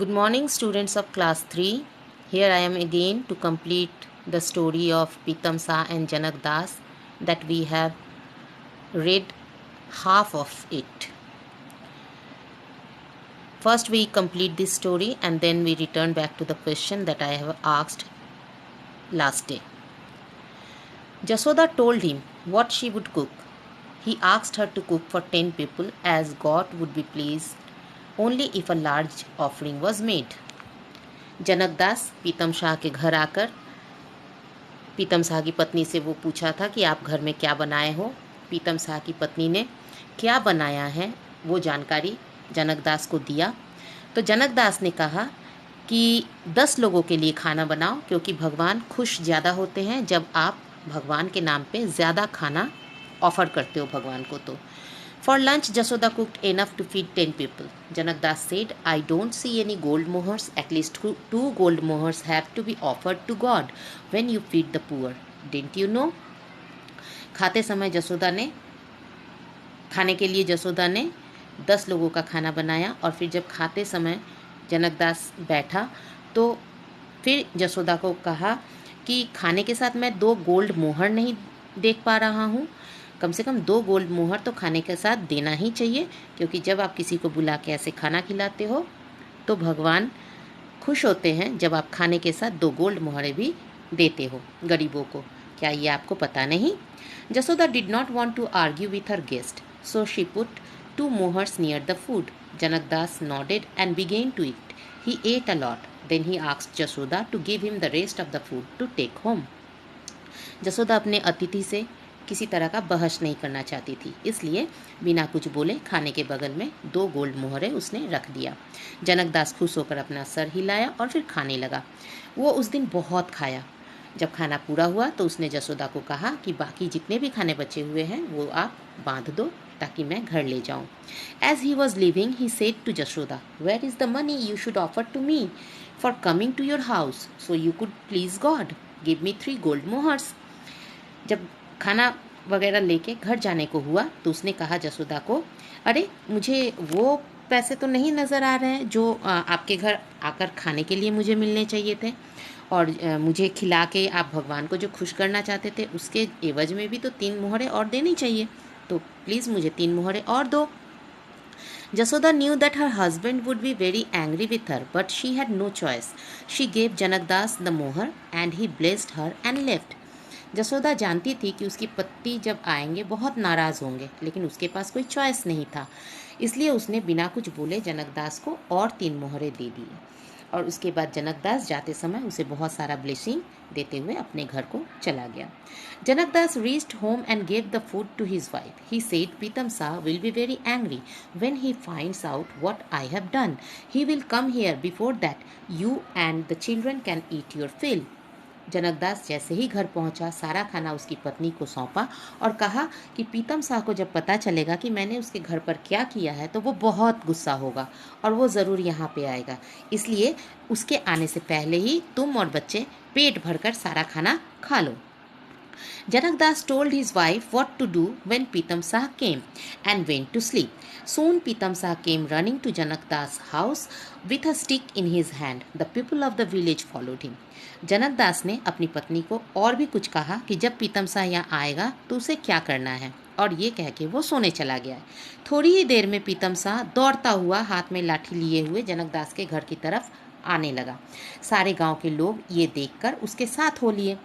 Good morning, students of class 3. Here I am again to complete the story of Pitam Sa and Janak Das that we have read half of it. First, we complete this story and then we return back to the question that I have asked last day. Jasoda told him what she would cook. He asked her to cook for 10 people as God would be pleased only if a large offering was made. जनक दास पीतम शाह के घर आकर पीतम शाह की पत्नी से वो पूछा था कि आप घर में क्या बनाए हो। पीतम शाह की पत्नी ने क्या बनाया है वो जानकारी जनक दास को दिया। तो जनक दास ने कहा कि 10 लोगों के लिए खाना बनाओ, क्योंकि भगवान खुश ज़्यादा होते हैं जब आप भगवान के नाम पे ज़्यादा खाना ऑफ़र करते हो भगवान को। तो For lunch, Jasoda cooked enough to feed 10 people. Janak Das said, I don't see any gold mohurs. At least two gold mohurs have to be offered to God when you feed the poor. Didn't you know? खाते समय खाने के लिए जसोदा ने 10 लोगों का खाना बनाया और फिर जब खाते समय जनक दास बैठा तो फिर जसोदा को कहा कि खाने के साथ मैं 2 गोल्ड मोहर नहीं देख पा रहा हूँ। कम से कम 2 गोल्ड मोहर तो खाने के साथ देना ही चाहिए, क्योंकि जब आप किसी को बुला के ऐसे खाना खिलाते हो तो भगवान खुश होते हैं जब आप खाने के साथ 2 गोल्ड मोहरें भी देते हो गरीबों को। क्या ये आपको पता नहीं? Jasoda did not want to argue with her guest, so she put 2 mohurs near the food. Janak Das nodded and began to eat. He ate a lot. Then he asked Jasoda to give him the rest of the food to take home. Jasoda अपने अतिथि से किसी तरह का बहस नहीं करना चाहती थी, इसलिए बिना कुछ बोले खाने के बगल में 2 गोल्ड मोहरें उसने रख दिया। जनक दास खुश होकर अपना सर हिलाया और फिर खाने लगा। वो उस दिन बहुत खाया। जब खाना पूरा हुआ तो उसने जसोदा को कहा कि बाकी जितने भी खाने बचे हुए हैं वो आप बांध दो ताकि मैं घर ले जाऊं। As he was leaving he said to Jasoda, where is the money you should offer to me for coming to your house so you could please god, give me 3 gold mohurs. जब खाना वगैरह लेके घर जाने को हुआ तो उसने कहा जसोदा को, अरे मुझे वो पैसे तो नहीं नज़र आ रहे हैं जो आपके घर आकर खाने के लिए मुझे मिलने चाहिए थे, और मुझे खिला के आप भगवान को जो खुश करना चाहते थे उसके एवज में भी तो 3 मोहरें और देनी चाहिए, तो प्लीज़ मुझे 3 मोहरें और दो. Jasoda knew that her husband would be very angry with her, but she had no choice. She gave Janakdas the mohar and he blessed her and left. Jasoda जानती थी कि उसकी पति जब आएंगे बहुत नाराज़ होंगे, लेकिन उसके पास कोई चॉइस नहीं था, इसलिए उसने बिना कुछ बोले जनकदास को और 3 मोहरें दे दी और उसके बाद जनकदास जाते समय उसे बहुत सारा ब्लेसिंग देते हुए अपने घर को चला गया. Janakdas reached home and gave the food to his wife. He said, Pitam Shah will be very angry when he finds out what I have done. He will come here before that you and the children can eat your fill. Janakdas जैसे ही घर पहुंचा सारा खाना उसकी पत्नी को सौंपा और कहा कि पीतम शाह को जब पता चलेगा कि मैंने उसके घर पर क्या किया है तो वो बहुत गुस्सा होगा और वो ज़रूर यहाँ पे आएगा, इसलिए उसके आने से पहले ही तुम और बच्चे पेट भरकर सारा खाना खा लो. Janakdas told his wife what to do when Pitam Shah came and went to sleep. Soon Pitam Shah came running to Janakdas' house with a stick in his hand. The people of the village followed him. Janakdas ने अपनी पत्नी को और भी कुछ कहा कि जब पीतम शाह यहाँ आएगा तो उसे क्या करना है, और ये कह के वो सोने चला गया. थोड़ी ही देर में पीतम शाह दौड़ता हुआ हाथ में लाठी लिए हुए जनकदास के घर की तरफ आने लगा. सारे गांव के लोग ये देखकर उसके साथ हो लिए.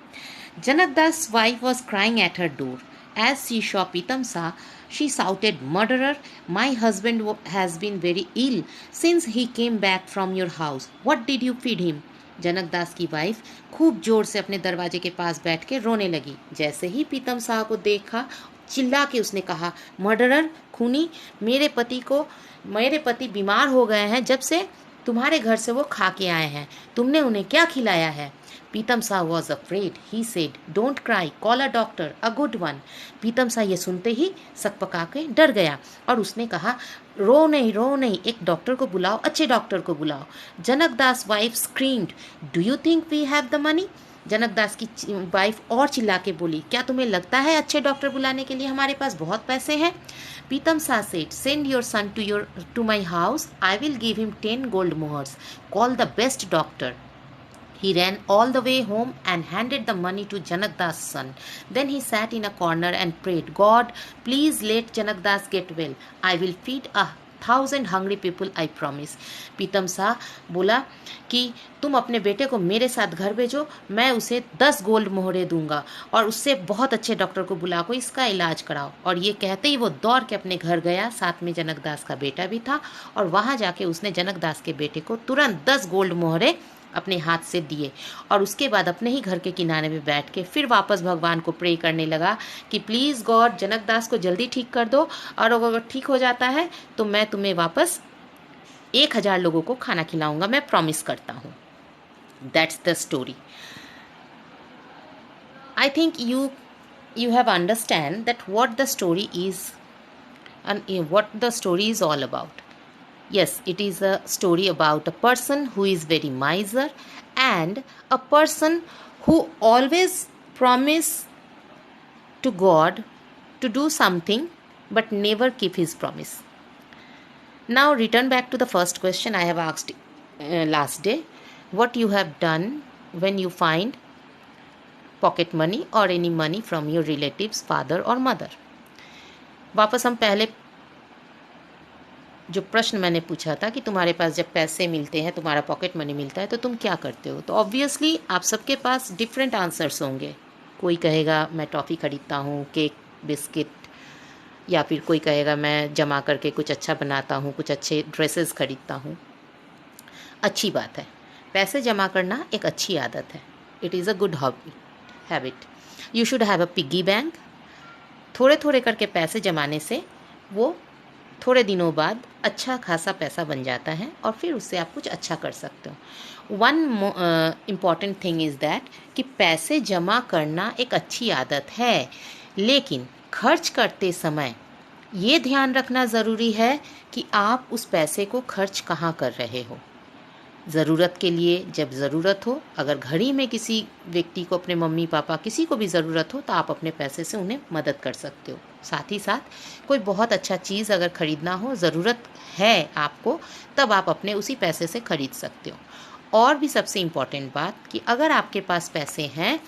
Janakdas' wife was crying at her door. As she saw Pitam Shah, she shouted, Murderer, my husband has been very ill since he came back from your house. What did you feed him? Janakdas की wife खूब जोर से अपने दरवाजे के पास बैठ के रोने लगी. जैसे ही पीतम शाह को देखा चिल्ला के उसने कहा, मर्डरर, खूनी, मेरे पति बीमार हो गए हैं जब से तुम्हारे घर से वो खा के आए हैं. तुमने उन्हें क्या खिलाया है? Pitam Shah was afraid. He said, don't cry, call a doctor, a good one. Pitam Shah ये सुनते ही सकपका के डर गया और उसने कहा, रो नहीं, एक डॉक्टर को बुलाओ, अच्छे डॉक्टर को बुलाओ. Janakdas wife screamed, do you think we have the money? Janak Das की वाइफ और चिल्ला के बोली, क्या तुम्हें लगता है अच्छे डॉक्टर बुलाने के लिए हमारे पास बहुत पैसे हैं? Pitam Sa said, send your son to my house, I will give him 10 gold mohurs, call the best doctor. He ran all the way home and handed the money to Janak Das' son. Then he sat in a corner and prayed, God, please let Janak Das get well. I will feed 1,000 hungry people, I promise. Pitam Shah बोला कि तुम अपने बेटे को मेरे साथ घर भेजो, मैं उसे 10 गोल्ड मोहरे दूंगा और उससे बहुत अच्छे डॉक्टर को बुला को इसका इलाज कराओ. और ये कहते ही वो दौड़ के अपने घर गया. साथ में जनक दास का बेटा भी था और वहाँ जाके उसने जनक दास के बेटे को तुरंत 10 गोल्ड मोहरे अपने हाथ से दिए और उसके बाद अपने ही घर के किनारे में बैठ के फिर वापस भगवान को प्रे करने लगा कि प्लीज़ गॉड, जनक दास को जल्दी ठीक कर दो और अगर ठीक हो जाता है तो मैं तुम्हें वापस 1,000 लोगों को खाना खिलाऊंगा, मैं प्रॉमिस करता हूँ. That's the story. I think you have understand that what the story is and what the story is all about. Yes, it is a story about a person who is very miser and a person who always promise to God to do something but never keep his promise. Now return back to the first question I have asked last day. What you have done when you find pocket money or any money from your relatives, father or mother? वापस हम पहले जो प्रश्न मैंने पूछा था कि तुम्हारे पास जब पैसे मिलते हैं, तुम्हारा पॉकेट मनी मिलता है तो तुम क्या करते हो, तो ऑब्वियसली आप सबके पास डिफरेंट आंसर्स होंगे. कोई कहेगा मैं टॉफ़ी ख़रीदता हूँ, केक, बिस्किट, या फिर कोई कहेगा मैं जमा करके कुछ अच्छा बनाता हूँ, कुछ अच्छे ड्रेसेस ख़रीदता हूँ. अच्छी बात है, पैसे जमा करना एक अच्छी आदत है. It is a good habit. You should have a piggy bank. थोड़े थोड़े करके पैसे जमाने से वो थोड़े दिनों बाद अच्छा खासा पैसा बन जाता है और फिर उससे आप कुछ अच्छा कर सकते हो. One important thing is that कि पैसे जमा करना एक अच्छी आदत है, लेकिन खर्च करते समय ये ध्यान रखना ज़रूरी है कि आप उस पैसे को खर्च कहाँ कर रहे हो. ज़रूरत के लिए जब ज़रूरत हो, अगर घड़ी में किसी व्यक्ति को, अपने मम्मी पापा, किसी को भी ज़रूरत हो तो आप अपने पैसे से उन्हें मदद कर सकते हो. साथ ही साथ कोई बहुत अच्छा चीज़ अगर ख़रीदना हो, ज़रूरत है आपको, तब आप अपने उसी पैसे से ख़रीद सकते हो. और भी सबसे इम्पॉर्टेंट बात कि अगर आपके पास पैसे हैं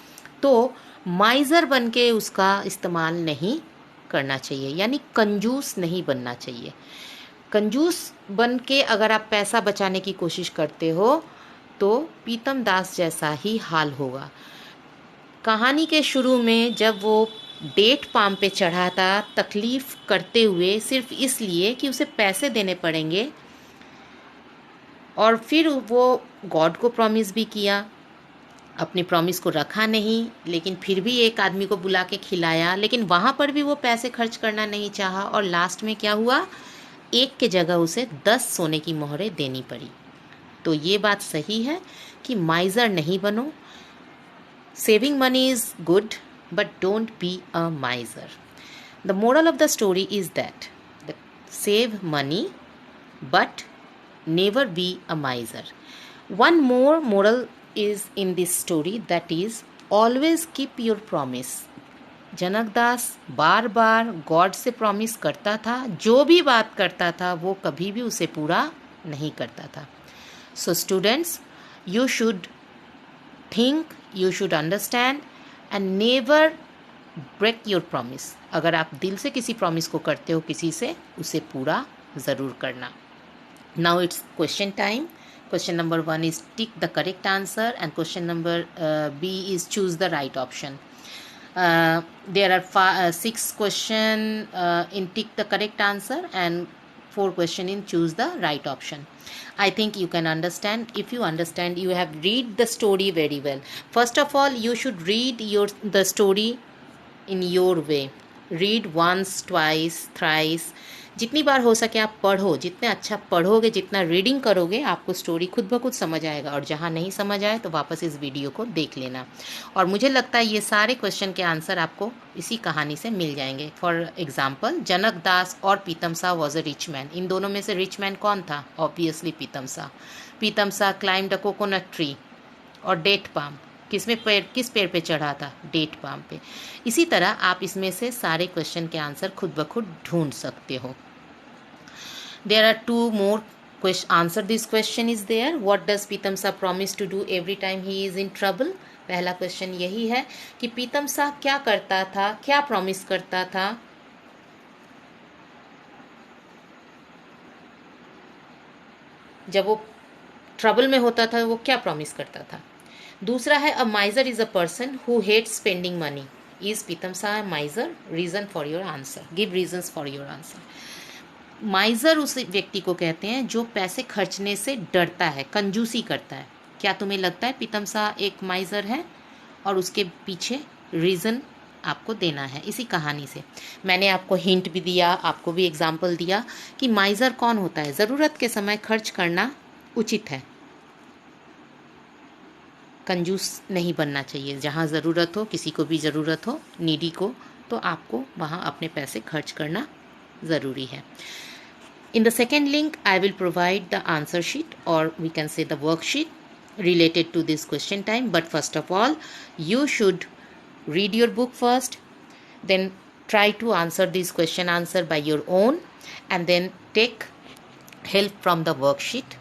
तो माइज़र बन के उसका इस्तेमाल नहीं करना चाहिए, यानी कंजूस नहीं बनना चाहिए. कंजूस बन के अगर आप पैसा बचाने की कोशिश करते हो तो पीतम दास जैसा ही हाल होगा. कहानी के शुरू में जब वो डेट पाम पे चढ़ा था तकलीफ़ करते हुए सिर्फ इसलिए कि उसे पैसे देने पड़ेंगे, और फिर वो गॉड को प्रॉमिस भी किया, अपने प्रॉमिस को रखा नहीं, लेकिन फिर भी एक आदमी को बुला के खिलाया, लेकिन वहाँ पर भी वो पैसे खर्च करना नहीं चाहा और लास्ट में क्या हुआ, एक के जगह उसे 10 सोने की मोहरें देनी पड़ी. तो ये बात सही है कि माइज़र नहीं बनो. Saving money is good but don't be a miser. The moral of the story is that save money but never be a miser. One more moral is in this story, that is always keep your promise. Janak Das बार बार God से promise करता था, जो भी बात करता था वो कभी भी उसे पूरा नहीं करता था. So students, you should think, you should understand and never break your promise. अगर आप दिल से किसी प्रॉमिस को करते हो किसी से, उसे पूरा ज़रूर करना. Now it's question time. Question number 1 is tick the correct answer and question number B is choose the right option. There are 6 question in tick the correct answer and 4 question in choose the right option. I think you can understand. If you understand, you have read the story very well. First of all, you should read the story in your way. Read once, twice, thrice. जितनी बार हो सके आप पढ़ो. जितने अच्छा पढ़ोगे, जितना reading करोगे, आपको स्टोरी खुद ब खुद समझ आएगा. और जहाँ नहीं समझ आए तो वापस इस वीडियो को देख लेना. और मुझे लगता है ये सारे क्वेश्चन के आंसर आपको इसी कहानी से मिल जाएंगे. फॉर एग्जाम्पल, जनक दास और Pitam Shah was a rich man. इन दोनों में से रिच मैन कौन था? Obviously Pitam Shah. Pitam Shah climbed a coconut tree और डेट पाम. किस पेड़ पे चढ़ा था? डेट पाम पे। इसी तरह आप इसमें से सारे क्वेश्चन के आंसर खुद ब खुद ढूंढ सकते हो। There are two more answer this question is there. What does Pitamsa promise to do every time he is in trouble? पहला क्वेश्चन यही है कि पीतमसा क्या करता था, क्या प्रॉमिस करता था जब वो ट्रबल में होता था, वो क्या प्रॉमिस करता था। दूसरा है a miser is a person who hates spending money. Is Pitamsa a miser? Reason for your answer, give reasons for your answer. Miser उस व्यक्ति को कहते हैं जो पैसे खर्चने से डरता है, कंजूसी करता है। क्या तुम्हें लगता है पीतमसा एक माइजर है? और उसके पीछे रीज़न आपको देना है इसी कहानी से। मैंने आपको हिंट भी दिया, आपको भी एग्जाम्पल दिया कि माइजर कौन होता है। ज़रूरत के समय खर्च करना उचित है, कंजूस नहीं बनना चाहिए। जहाँ ज़रूरत हो, किसी को भी ज़रूरत हो, नीडी को, तो आपको वहाँ अपने पैसे खर्च करना ज़रूरी है। In the second link, I will provide the answer sheet, or we can say the worksheet related to this question time. But first of all, you should read your book first, then try to answer this question answer by your own, and then take help from the worksheet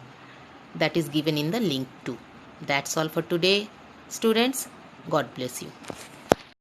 that is given in the link too. That's all for today, students. God bless you.